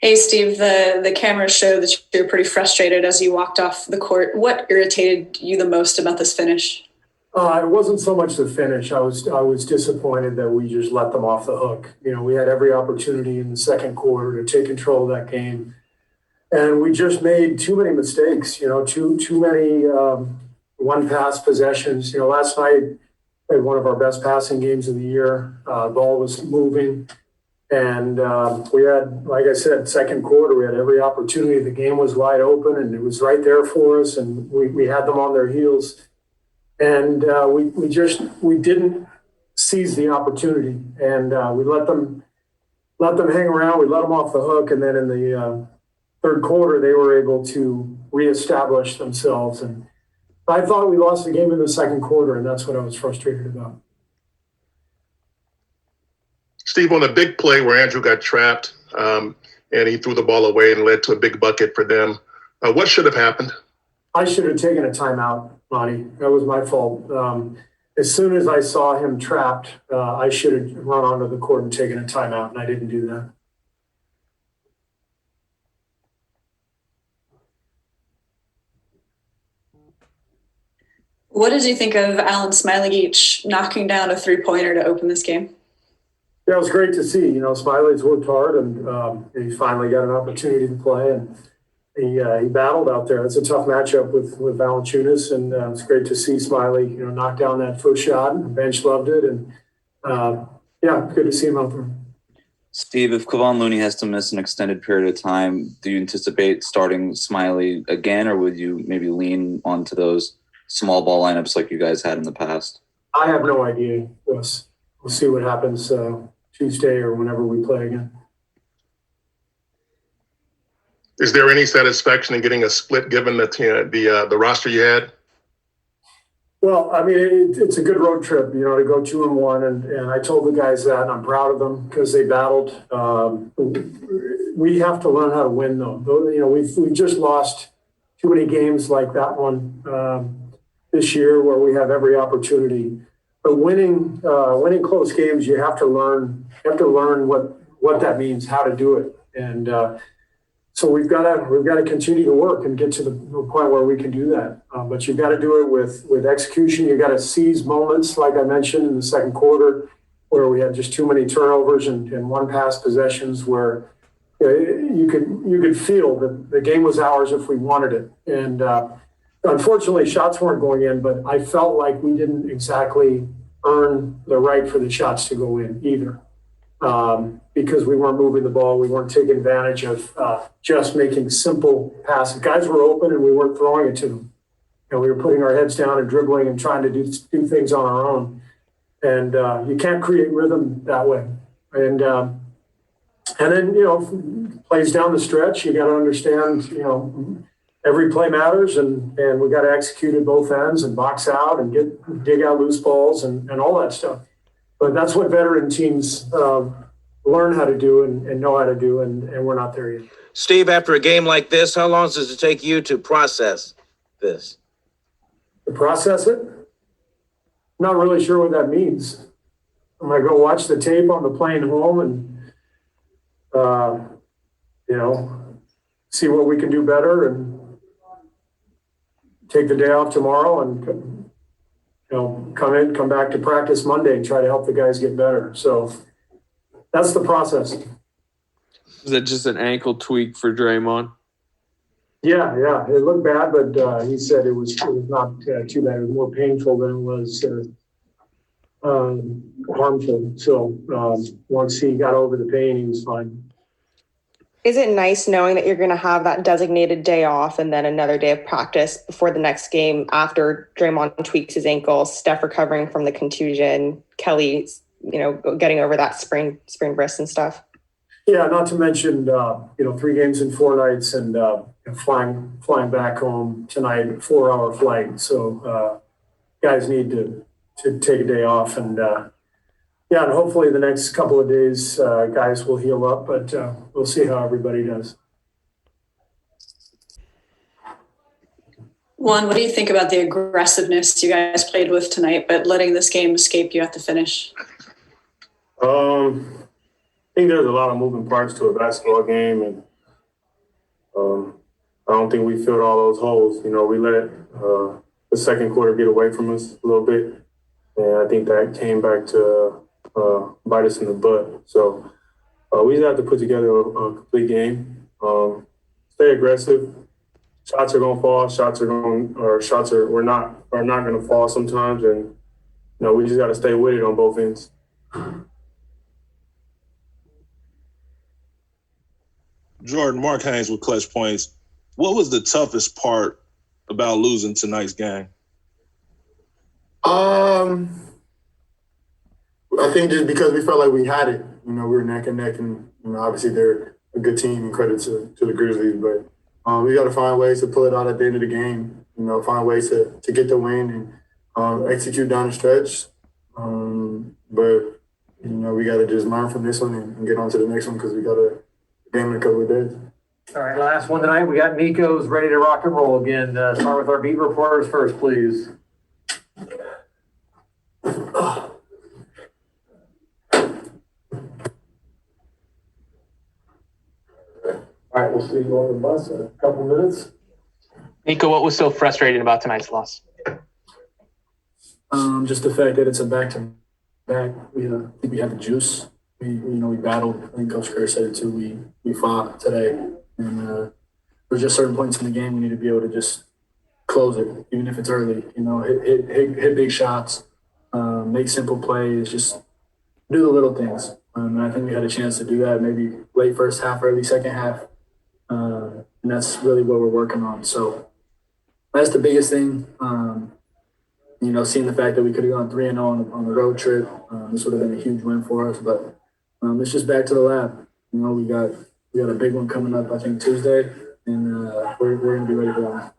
Hey, Steve, the cameras show that you're pretty frustrated as you walked off the court. What irritated you the most about this finish? It wasn't so much the finish. I was disappointed that we just let them off the hook. You know, we had every opportunity in the second quarter to take control of that game, and we just made too many mistakes. You know, too many one pass possessions. You know, last night we had one of our best passing games of the year. The ball was moving. And we had, like I said, second quarter, we had every opportunity. The game was wide open and it was right there for us. And we had them on their heels. And we didn't seize the opportunity. And we let them hang around. We let them off the hook. And then in the third quarter, they were able to reestablish themselves. And I thought we lost the game in the second quarter. And that's what I was frustrated about. Steve, on a big play where Andrew got trapped and he threw the ball away and led to a big bucket for them, what should have happened? I should have taken a timeout, Monty. That was my fault. As soon as I saw him trapped, I should have run onto the court and taken a timeout, and I didn't do that. What did you think of Alen Smailagic knocking down a three-pointer to open this game? Yeah, it was great to see. You know, Smiley's worked hard, and he finally got an opportunity to play, and he battled out there. It's a tough matchup with Valanciunas, and it's great to see Smiley, you know, knock down that first shot. The bench loved it, and yeah, good to see him out there. Steve, if Kevon Looney has to miss an extended period of time, do you anticipate starting Smiley again, or would you maybe lean onto those small ball lineups like you guys had in the past? I have no idea, Wes. We'll see what happens Tuesday or whenever we play again. Is there any satisfaction in getting a split given that the roster you had? Well, I mean, it's a good road trip, you know, to go 2-1, and I told the guys that, and I'm proud of them because they battled. We have to learn how to win, though. You know, we've just lost too many games like that one this year where we have every opportunity. But winning close games, you have to learn. You have to learn what that means, how to do it, and so we've got to continue to work and get to the point where we can do that. But you've got to do it with execution. You got to seize moments, like I mentioned in the second quarter, where we had just too many turnovers and one pass possessions, where you could feel that the game was ours if we wanted it, and. Unfortunately, shots weren't going in, but I felt like we didn't exactly earn the right for the shots to go in either, because we weren't moving the ball. We weren't taking advantage of just making simple passes. Guys were open, and we weren't throwing it to them. And we were putting our heads down and dribbling and trying to do things on our own. And you can't create rhythm that way. And then, you know, plays down the stretch, you got to understand, you know, every play matters, and we got to execute at both ends and box out and dig out loose balls and all that stuff. But that's what veteran teams learn how to do and know how to do, and we're not there yet. Steve, after a game like this, how long does it take you to process this? To process it? I'm not really sure what that means. I'm going to go watch the tape on the plane home and, you know, see what we can do better and take the day off tomorrow and, you know, come back to practice Monday and try to help the guys get better. So that's the process. Is that just an ankle tweak for Draymond? Yeah. It looked bad, but he said it was not too bad. It was more painful than it was harmful. So once he got over the pain, he was fine. Is it nice knowing that you're going to have that designated day off and then another day of practice before the next game after Draymond tweaks his ankle, Steph recovering from the contusion, Kelly, you know, getting over that spring wrist and stuff? Yeah, not to mention, you know, 3 games in 4 nights and flying back home tonight, 4-hour flight. So guys need to take a day off and yeah, and hopefully the next couple of days, guys will heal up, but we'll see how everybody does. Juan, what do you think about the aggressiveness you guys played with tonight, but letting this game escape you at the finish? I think there's a lot of moving parts to a basketball game, and I don't think we filled all those holes. You know, we let the second quarter get away from us a little bit, and I think that came back to bite us in the butt. So we just have to put together a complete game. Stay aggressive. Shots are gonna fall. We're not gonna fall sometimes, and you know we just got to stay with it on both ends. Jordan, Mark Haynes with Clutch Points. What was the toughest part about losing tonight's game? I think just because we felt like we had it, you know, we were neck and neck, and you know, obviously they're a good team, and credit to the Grizzlies, but we got to find ways to pull it out at the end of the game. You know, find ways to get the win and execute down the stretch. But you know, we got to just learn from this one and get on to the next one because we got a game in a couple of days. All right, last one tonight. We got Nico's ready to rock and roll again. Start with our beat reporters first, please. All right, we'll see you on the bus in a couple minutes. Nico, what was so frustrating about tonight's loss? Just the fact that it's a back-to-back. I think we have the juice. We battled. I think Coach Kerr said it too. We fought today, and there's just certain points in the game we need to be able to just close it, even if it's early. You know, hit big shots, make simple plays, just do the little things. And I think we had a chance to do that maybe late first half, early second half, and that's really what we're working on. So that's the biggest thing. You know, seeing the fact that we could have gone 3-0 on the road trip, this would have been a huge win for us. But it's just back to the lab. You know, we got a big one coming up, I think Tuesday, and we're gonna be ready for that.